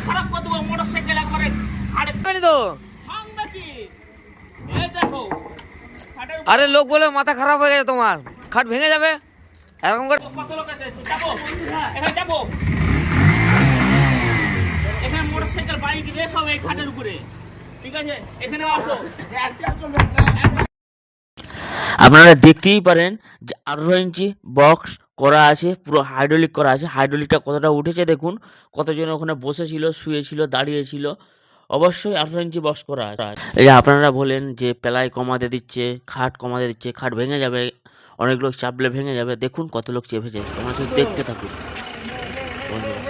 খারাপ করে দেবো মোটরসাইকেল একবারে খাড়ে জানি তো। ভাঙবে কি এই দেখো খাটের উপর আরে লোক বলে মাথা খারাপ হয়ে গেছে তোমার, খাট ভেঙে যাবে এরকম করে। কত লোক আছে যাবো এখানে যাবো এখানে মোটরসাইকেল বাইক রেস হবে এই খাটের উপরে ঠিক আছে এখানে আসো আপনারা দেখতেই পারেন যে 18 ইঞ্চি বক্স করা আছে, পুরো হাইড্রোলিক করা আছে। হাইড্রোলিকটা কতটা উঠেছে দেখুন, কতজন ওখানে বসেছিল, শুয়েছিল, দাঁড়িয়েছিল। অবশ্যই 18 ইঞ্চি বক্স করা আছে। এই যে আপনারা বলেন যে প্লাই কমাতে দিচ্ছে, খাট কমাতে দিচ্ছে, খাট ভেঙে যাবে, অনেক লোক চাপলে ভেঙে যাবে। দেখুন কত লোক চেপেছে, তোমরা শুধু দেখতে থাকুন বন্ধুরা।